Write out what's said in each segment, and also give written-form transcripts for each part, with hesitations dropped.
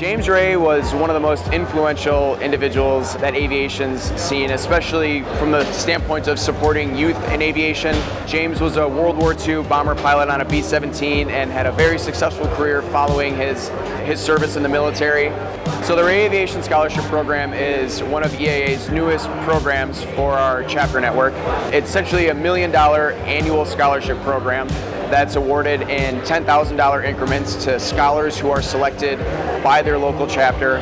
James Ray was one of the most influential individuals that aviation's seen, especially from the standpoint of supporting youth in aviation. James was a World War II bomber pilot on a B-17 and had a very successful career following his service in the military. So the Ray Aviation Scholarship Program is one of EAA's newest programs for our chapter network. It's essentially a $1 million annual scholarship program that's awarded in $10,000 increments to scholars who are selected by their local chapter.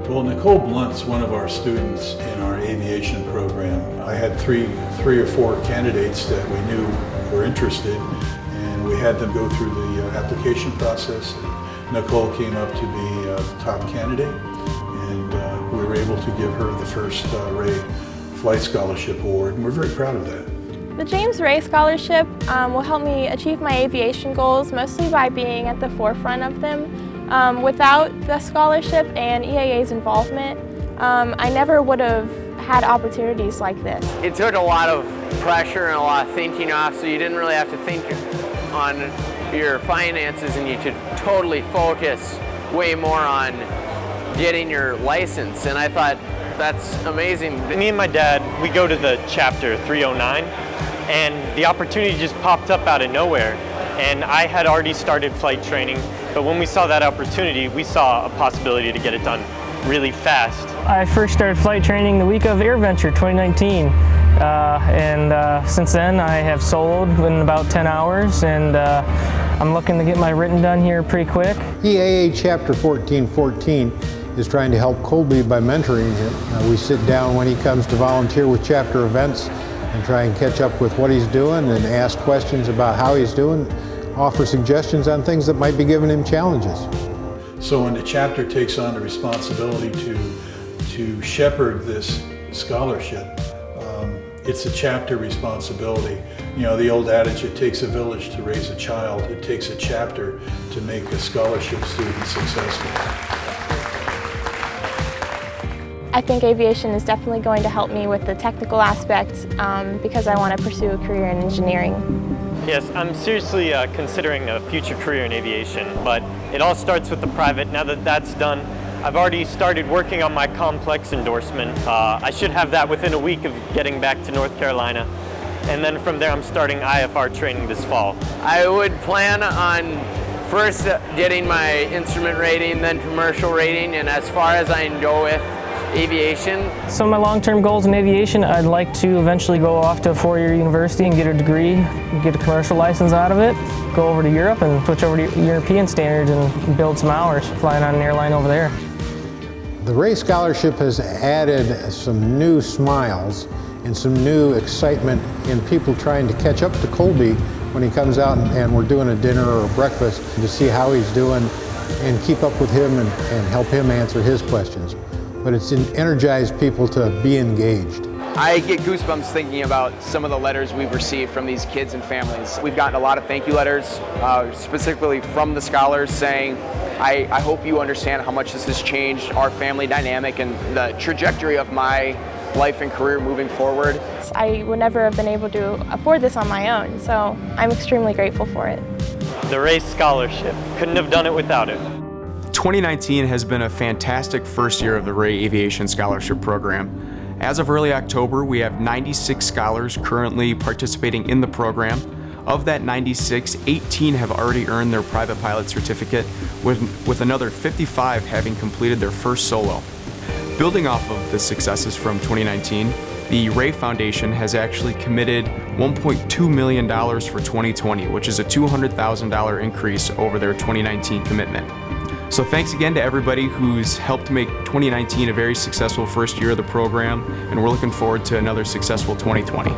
Well, Nicole Blunt's one of our students in our aviation program. I had three or four candidates that we knew were interested, and we had them go through the application process. Nicole came up to be the top candidate, and we were able to give her the first Ray Flight Scholarship Award, and we're very proud of that. The James Ray Scholarship will help me achieve my aviation goals, mostly by being at the forefront of them. Without the scholarship and EAA's involvement, I never would have had opportunities like this. It took a lot of pressure and a lot of thinking off, so you didn't really have to think on your finances, and you could totally focus way more on getting your license, and I thought that's amazing. Me and my dad, we go to the chapter 309, and the opportunity just popped up out of nowhere, and I had already started flight training, but when we saw that opportunity, we saw a possibility to get it done really fast. I first started flight training the week of AirVenture 2019. Since then I have soloed in about 10 hours, and I'm looking to get my written done here pretty quick. EAA Chapter 1414 is trying to help Colby by mentoring him. We sit down when he comes to volunteer with chapter events and try and catch up with what he's doing and ask questions about how he's doing, offer suggestions on things that might be giving him challenges. So when the chapter takes on the responsibility to shepherd this scholarship, it's a chapter responsibility. You know, the old adage, it takes a village to raise a child. It takes a chapter to make a scholarship student successful. I think aviation is definitely going to help me with the technical aspect because I want to pursue a career in engineering. Yes, I'm seriously considering a future career in aviation, but it all starts with the private. Now that that's done, I've already started working on my complex endorsement. I should have that within a week of getting back to North Carolina. And then from there, I'm starting IFR training this fall. I would plan on first getting my instrument rating, then commercial rating, and as far as I can go with aviation. Some of my long-term goals in aviation, I'd like to eventually go off to a four-year university and get a degree, get a commercial license out of it, go over to Europe and switch over to European standards and build some hours flying on an airline over there. The Ray Scholarship has added some new smiles and some new excitement in people trying to catch up to Colby when he comes out and we're doing a dinner or a breakfast to see how he's doing and keep up with him and help him answer his questions. But it's energized people to be engaged. I get goosebumps thinking about some of the letters we've received from these kids and families. We've gotten a lot of thank you letters, specifically from the scholars saying, I hope you understand how much this has changed our family dynamic and the trajectory of my life and career moving forward. I would never have been able to afford this on my own, so I'm extremely grateful for it. The Ray Scholarship, couldn't have done it without it. 2019 has been a fantastic first year of the Ray Aviation Scholarship Program. As of early October, we have 96 scholars currently participating in the program. Of that 96, 18 have already earned their private pilot certificate, with another 55 having completed their first solo. Building off of the successes from 2019, the Ray Foundation has actually committed $1.2 million for 2020, which is a $200,000 increase over their 2019 commitment. So thanks again to everybody who's helped make 2019 a very successful first year of the program, and we're looking forward to another successful 2020.